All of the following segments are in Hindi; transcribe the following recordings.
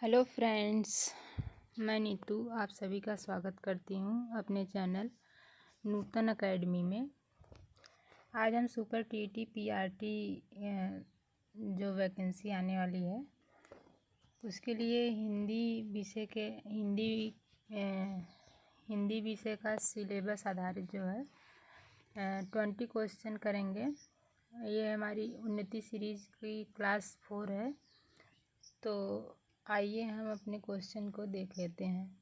हेलो फ्रेंड्स, मैं नीतू आप सभी का स्वागत करती हूँ अपने चैनल नूतन एकेडमी में। आज हम सुपर टीटी पीआरटी जो वैकेंसी आने वाली है उसके लिए हिंदी विषय का सिलेबस आधारित जो है 20 क्वेश्चन करेंगे। ये हमारी उन्नति सीरीज की क्लास 4 है। तो आइए हम अपने क्वेश्चन को देख लेते हैं।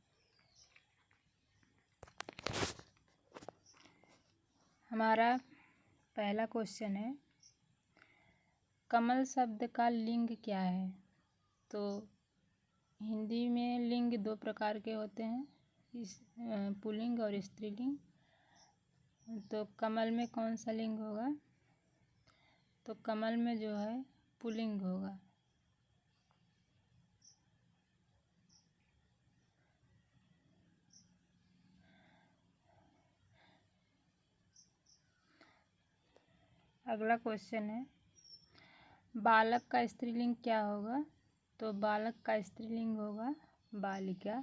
हमारा पहला क्वेश्चन है, कमल शब्द का लिंग क्या है? तो हिंदी में लिंग दो प्रकार के होते हैं, पुल्लिंग और स्त्रीलिंग। तो कमल में कौन सा लिंग होगा? तो कमल में जो है पुल्लिंग होगा। अगला क्वेश्चन है, बालक का स्त्रीलिंग क्या होगा? तो बालक का स्त्रीलिंग होगा बालिका।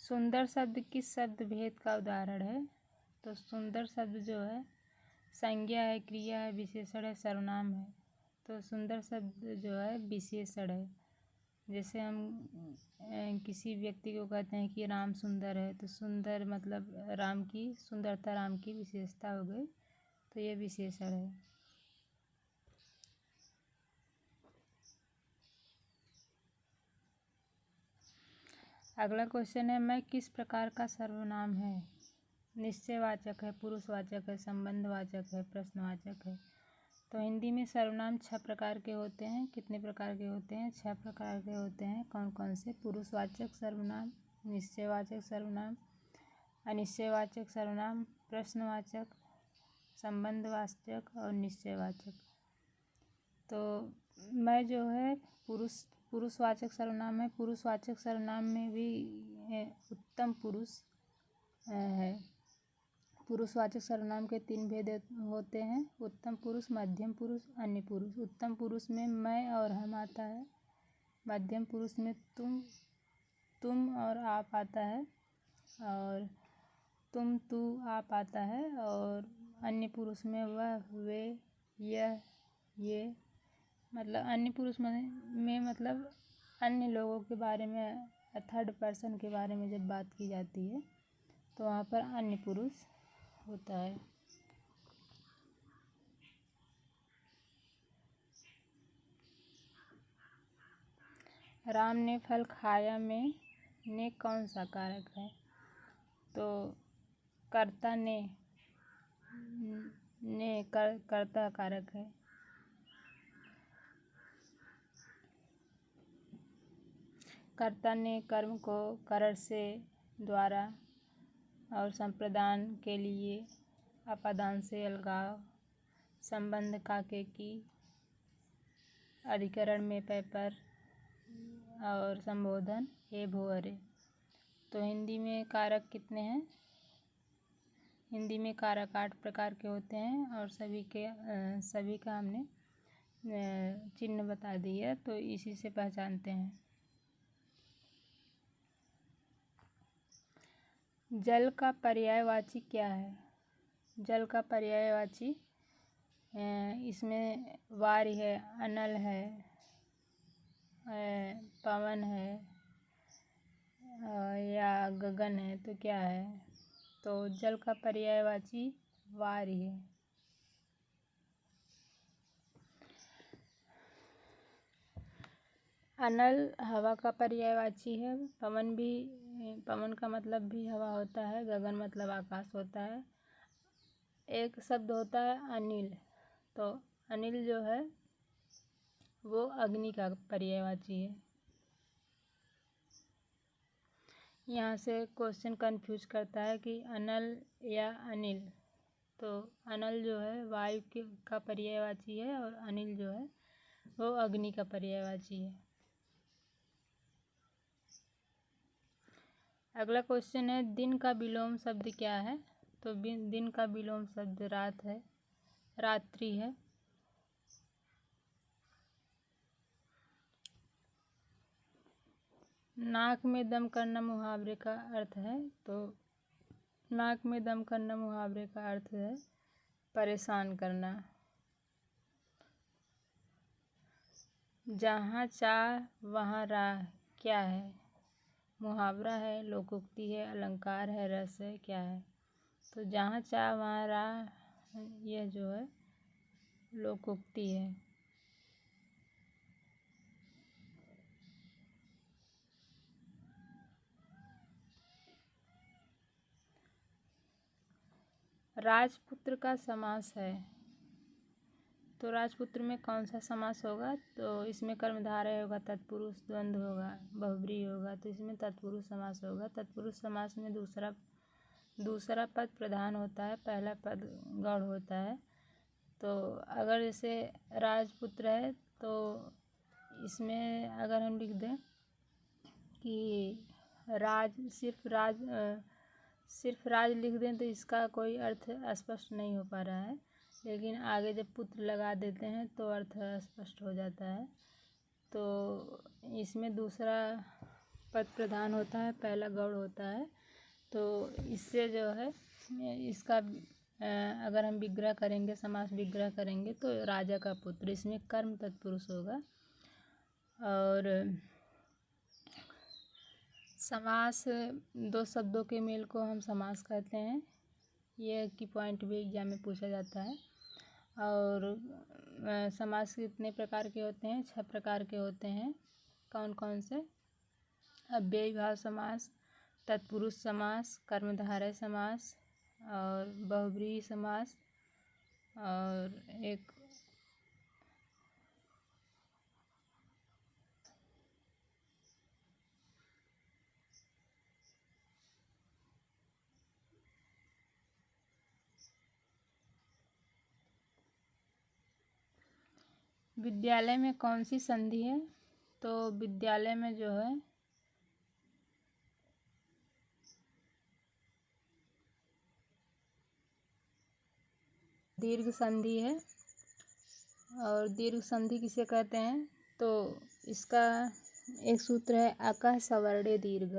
सुंदर शब्द किस शब्द भेद का उदाहरण है? तो सुंदर शब्द जो है संज्ञा है, क्रिया है, विशेषण है, सर्वनाम है। तो सुंदर शब्द जो है विशेषण है। जैसे हम किसी व्यक्ति को कहते हैं कि राम सुंदर है, तो सुंदर मतलब राम की सुंदरता, राम की विशेषता हो गई, तो ये विशेषण है। अगला क्वेश्चन है, मैं किस प्रकार का सर्वनाम है? निश्चयवाचक है, पुरुषवाचक है, संबंधवाचक है, प्रश्नवाचक है। तो हिंदी में सर्वनाम 6 प्रकार के होते हैं। कितने प्रकार के होते हैं? 6 प्रकार के होते हैं। कौन कौन से? पुरुषवाचक सर्वनाम, निश्चयवाचक सर्वनाम, अनिश्चयवाचक सर्वनाम, प्रश्नवाचक, संबंधवाचक और निश्चयवाचक। तो मैं जो है पुरुषवाचक सर्वनाम है। पुरुषवाचक सर्वनाम में भी उत्तम पुरुष है। पुरुषवाचक सर्वनाम के 3 भेद होते हैं, उत्तम पुरुष, मध्यम पुरुष, अन्य पुरुष। उत्तम पुरुष में मैं और हम आता है, मध्यम पुरुष में तुम और आप आता है, और तुम, तू, आप आता है, और अन्य पुरुष में वह, वे, यह, ये। मतलब अन्य पुरुष में मतलब अन्य लोगों के बारे में, थर्ड पर्सन के बारे में जब बात की जाती है तो वहाँ पर अन्य पुरुष होता है। राम ने फल खाया में ने कौन सा कारक है? तो कर्ता ने कर्ता कारक है। कर्ता ने कर्म को करर से, द्वारा और संप्रदान के लिए अपादान से अलगाव, संबंध काके की, अधिकरण में पेपर और संबोधन हे भो अरे। तो हिंदी में कारक कितने हैं? हिंदी में कारक 8 प्रकार के होते हैं, और सभी का हमने चिन्ह बता दिया, तो इसी से पहचानते हैं। जल का पर्यायवाची क्या है? जल का पर्यायवाची इसमें वारि है, अनल है, पवन है, या गगन है। तो क्या है? तो जल का पर्यायवाची वारि है। अनल हवा का पर्यायवाची है। पवन का मतलब भी हवा होता है। गगन मतलब आकाश होता है। एक शब्द होता है अनिल, तो अनिल जो है वो अग्नि का पर्यायवाची है। यहाँ से क्वेश्चन कंफ्यूज करता है कि अनल या अनिल। तो अनल जो है वायु का पर्यायवाची है, और अनिल जो है वो अग्नि का पर्यायवाची है। अगला क्वेश्चन है, दिन का विलोम शब्द क्या है? तो दिन का विलोम शब्द रात है। रात्रि है। नाक में दम करना मुहावरे का अर्थ है, तो नाक में दम करना मुहावरे का अर्थ है परेशान करना। जहाँ चाह वहाँ राह क्या है? मुहावरा है, लोकोक्ति है, अलंकार है, रस है, क्या है? तो जहाँ चाह वहाँ राह, यह जो है लोकोक्ति है। राजपुत्र का समास है, तो राजपुत्र में कौन सा समास होगा? तो इसमें कर्मधारय होगा, तत्पुरुष, द्वंद्व होगा, बहुब्रीहि होगा, तो इसमें तत्पुरुष समास होगा। तत्पुरुष समास में दूसरा पद प्रधान होता है, पहला पद गौड़ होता है। तो अगर जैसे राजपुत्र है तो इसमें अगर हम लिख दें कि सिर्फ राज लिख दें तो इसका कोई अर्थ स्पष्ट नहीं हो पा रहा है, लेकिन आगे जब पुत्र लगा देते हैं तो अर्थ स्पष्ट हो जाता है। तो इसमें दूसरा पद प्रधान होता है, पहला गौड़ होता है। तो इससे जो है इसका अगर हम विग्रह करेंगे, समास विग्रह करेंगे तो राजा का पुत्र, इसमें कर्म तत्पुरुष होगा। और समास, दो शब्दों के मेल को हम समास कहते हैं। ये की पॉइंट भी एग्जाम में पूछा जाता है। और समास कितने प्रकार के होते हैं? 6 प्रकार के होते हैं। कौन कौन से? अव्ययी भाव समास, तत्पुरुष समास, कर्मधारय समास और बहुब्रीहि समास, और एक विद्यालय में कौन सी संधि है? तो विद्यालय में जो है दीर्घ संधि है। और दीर्घ संधि किसे कहते हैं? तो इसका एक सूत्र है अकः सवर्णे दीर्घ।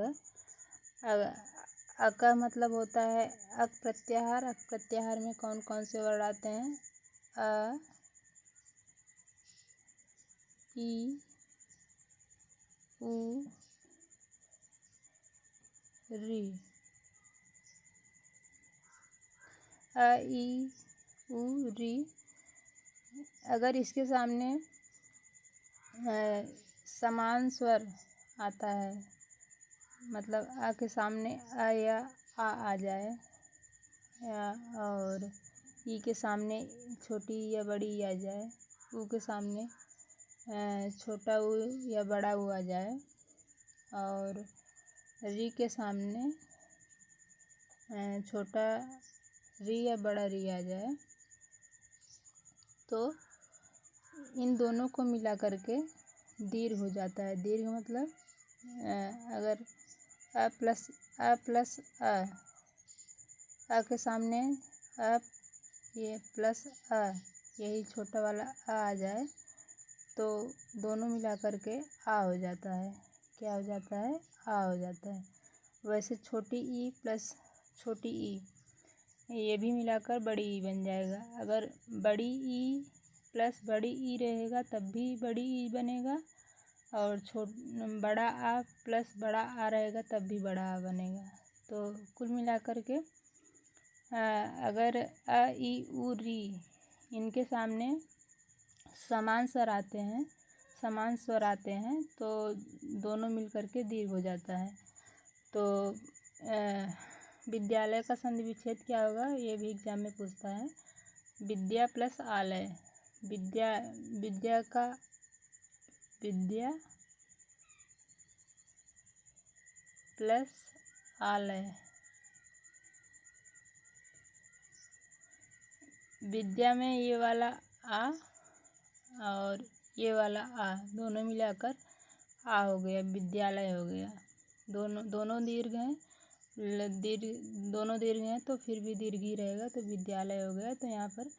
अकः मतलब होता है अक प्रत्याहार। अक प्रत्याहार में कौन कौन से वर्ण आते हैं? अ, ई, उ, री। अ, ई, उ, री। अगर इसके सामने समान स्वर आता है, मतलब आ के सामने अ या आ जाए, और ई के सामने छोटी या बड़ी ई आ जाए, ऊ के सामने छोटा ऊ या बड़ा ऊ आ जाए, और री के सामने छोटा री या बड़ा री आ जाए, तो इन दोनों को मिला करके दीर्घ हो जाता है। दीर्घ मतलब अगर अ प्लस अ के सामने अ ये प्लस अ, यही छोटा वाला आ जाए तो दोनों मिला करके आ हो जाता है। क्या हो जाता है? आ हो जाता है। वैसे छोटी ई प्लस छोटी ई ये भी मिलाकर बड़ी ई बन जाएगा। अगर बड़ी ई प्लस बड़ी ई रहेगा तब भी बड़ी ई बनेगा, और बड़ा आ प्लस बड़ा आ रहेगा तब भी बड़ा आ बनेगा। तो कुल मिलाकर के अगर अ ई उ री इनके सामने समान स्वर आते हैं तो दोनों मिलकर के दीर्घ हो जाता है। तो विद्यालय का संधि विच्छेद क्या होगा? ये भी एग्जाम में पूछता है। विद्या प्लस आलय। विद्या प्लस आलय। विद्या में ये वाला आ और ये वाला आ दोनों मिलाकर आ हो गया, विद्यालय हो गया। दोनों दीर्घ हैं, दोनों दीर्घ हैं तो फिर भी दीर्घ ही रहेगा, तो विद्यालय हो गया। तो यहाँ पर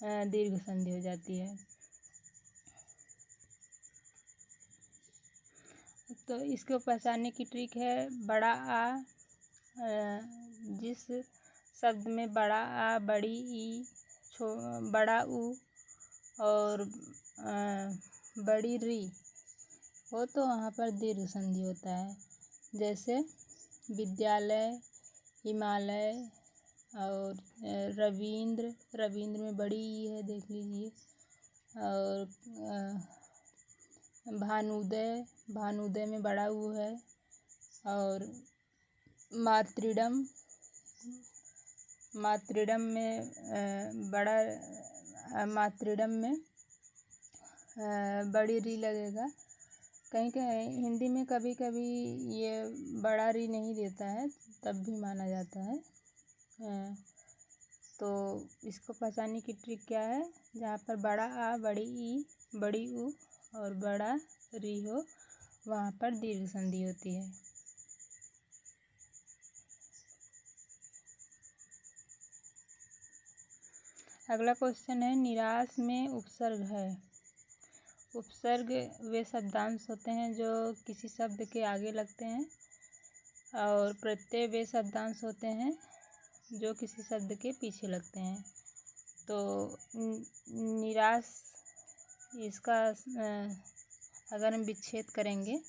दीर्घ संधि हो जाती है। तो इसको पहचानने की ट्रिक है बड़ा आ, जिस शब्द में बड़ा आ, बड़ी ई, बड़ा ऊ और बड़ी री हो तो वहाँ पर दीर्घ संधि होता है। जैसे विद्यालय, हिमालय और रविंद्र, रविंद्र में बड़ी ई है, देख लीजिए। और भानुदय, भानुदय में बड़ा ऊ है। और मातृडम, मातृडम में मातृडम में बड़ी री लगेगा। कहीं कहीं हिंदी में कभी कभी ये बड़ा री नहीं देता है, तब भी माना जाता है। तो इसको पहचानने की ट्रिक क्या है, जहाँ पर बड़ा आ, बड़ी ई, बड़ी ऊ और बड़ा री हो वहाँ पर दीर्घ संधि होती है। अगला क्वेश्चन है निराश में उपसर्ग है। उपसर्ग वे शब्दांश होते हैं जो किसी शब्द के आगे लगते हैं और प्रत्यय वे शब्दांश होते हैं जो किसी शब्द के पीछे लगते हैं। तो निराश, इसका अगर हम विच्छेद करेंगे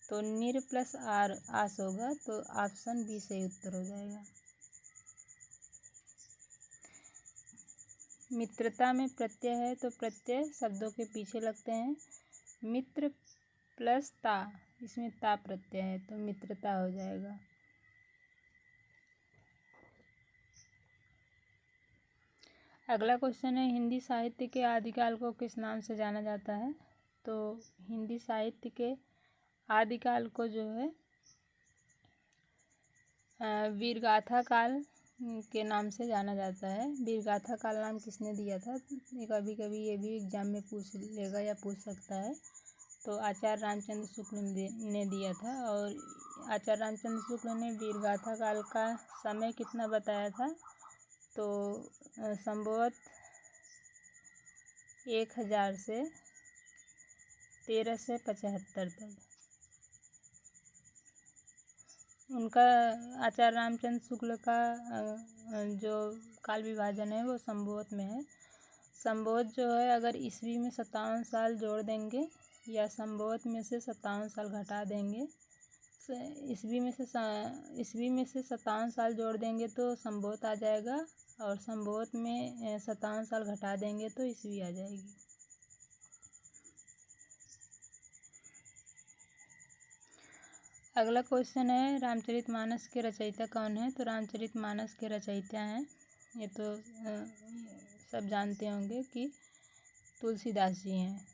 तो निर प्लस आर आस होगा, तो ऑप्शन बी सही उत्तर हो जाएगा। मित्रता में प्रत्यय है तो प्रत्यय शब्दों के पीछे लगते हैं। मित्र प्लस ता, इसमें ता प्रत्यय है तो मित्रता हो जाएगा। अगला क्वेश्चन है हिंदी साहित्य के आदिकाल को किस नाम से जाना जाता है। तो हिंदी साहित्य के आदिकाल को जो है वीरगाथा काल के नाम से जाना जाता है। वीरगाथा काल नाम किसने दिया था, कभी कभी ये भी एग्जाम में पूछ लेगा या पूछ सकता है। तो आचार्य रामचंद्र शुक्ल ने दिया था। और आचार्य रामचंद्र शुक्ल ने वीरगाथा काल का समय कितना बताया था, तो संभवत 1000 से 1375 तक। उनका आचार्य रामचंद्र शुक्ल का जो काल विभाजन है वो संभवत में है। संभवत जो है अगर ईस्वी में 57 साल जोड़ देंगे या संभवत में से 57 साल घटा देंगे, ईस्वी में से 57 साल जोड़ देंगे तो संभवत आ जाएगा और संभवत में 57 साल घटा देंगे तो ईस्वी आ जाएगी। अगला क्वेश्चन है रामचरितमानस के रचयिता कौन है। तो रामचरितमानस के रचयिता हैं, ये तो सब जानते होंगे कि तुलसीदास जी हैं।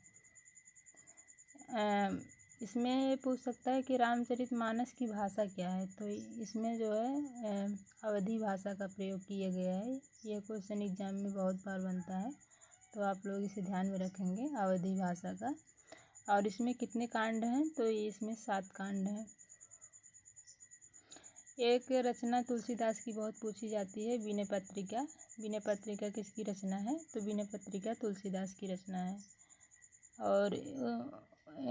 इसमें पूछ सकता है कि रामचरितमानस की भाषा क्या है। तो इसमें जो है अवधी भाषा का प्रयोग किया गया है। यह क्वेश्चन एग्जाम में बहुत बार बनता है, तो आप लोग इसे ध्यान में रखेंगे अवधी भाषा का। और इसमें कितने कांड हैं, तो इसमें 7 कांड हैं। एक रचना तुलसीदास की बहुत पूछी जाती है, विनय पत्रिका। विनय पत्रिका किसकी रचना है, तो विनय पत्रिका तुलसीदास की रचना है। और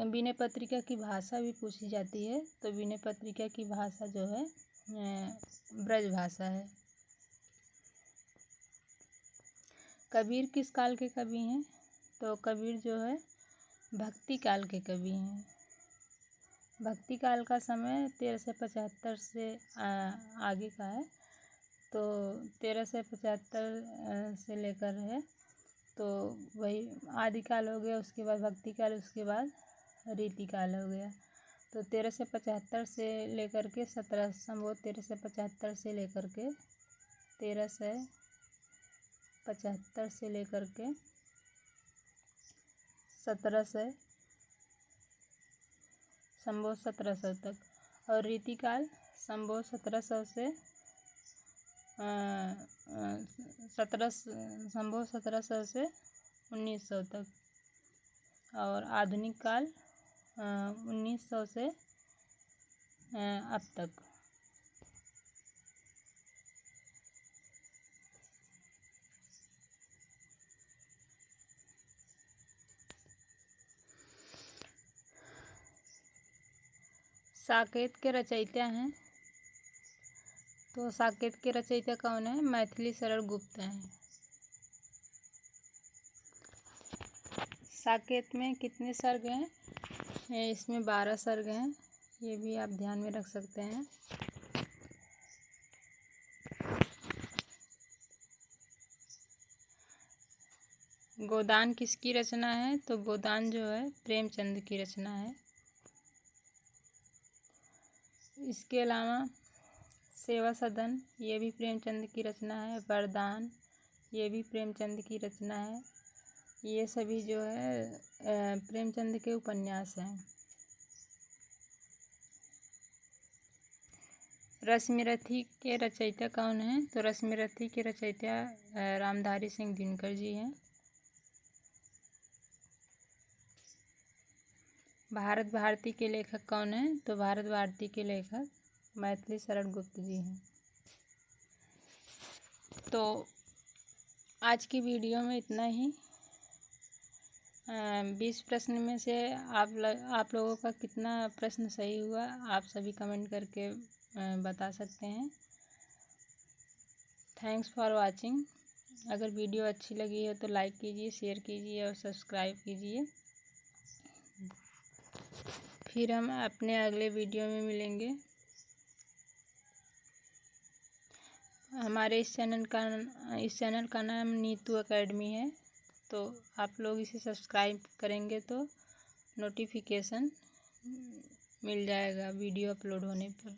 विनय पत्रिका की भाषा भी पूछी जाती है, तो विनय पत्रिका की भाषा जो है ब्रज भाषा है। कबीर किस काल के कवि हैं, तो कबीर जो है भक्ति काल के कवि हैं। भक्ति काल का समय 1375 से आगे का है, तो 1375 से लेकर है, तो वही आदिकाल हो गया। उसके बाद भक्ति काल, उसके बाद रीति काल हो गया। तो 1375 से लेकर के 17 संभवत 1375 से लेकर के 1375 से लेकर के 1700 संभव 1700 तक। और रीतिकाल संभव 1700 से 1700 से 1900 तक। और आधुनिक काल 1900 से अब तक। साकेत के रचयिता हैं, तो साकेत के रचयिता कौन है? मैथिली शरण गुप्त हैं। साकेत में कितने सर्ग हैं? इसमें 12 सर्ग हैं, ये भी आप ध्यान में रख सकते हैं। गोदान किसकी रचना है? तो गोदान जो है प्रेमचंद की रचना है। इसके अलावा सेवा सदन, ये भी प्रेमचंद की रचना है। वरदान, ये भी प्रेमचंद की रचना है। ये सभी जो है प्रेमचंद के उपन्यास हैं। रश्मिरथी के रचयिता कौन हैं? तो रश्मिरथी के रचयिता रामधारी सिंह दिनकर जी हैं। भारत भारती के लेखक कौन हैं? तो भारत भारती के लेखक मैथिली शरण गुप्त जी हैं। तो आज की वीडियो में इतना ही। 20 प्रश्न में से आप लोगों का कितना प्रश्न सही हुआ, आप सभी कमेंट करके बता सकते हैं। Thanks for watching. अगर वीडियो अच्छी लगी है तो लाइक कीजिए, शेयर कीजिए और सब्सक्राइब कीजिए। फिर हम अपने अगले वीडियो में मिलेंगे। हमारे इस चैनल का नाम नीतू एकेडमी है, तो आप लोग इसे सब्सक्राइब करेंगे तो नोटिफिकेशन मिल जाएगा वीडियो अपलोड होने पर।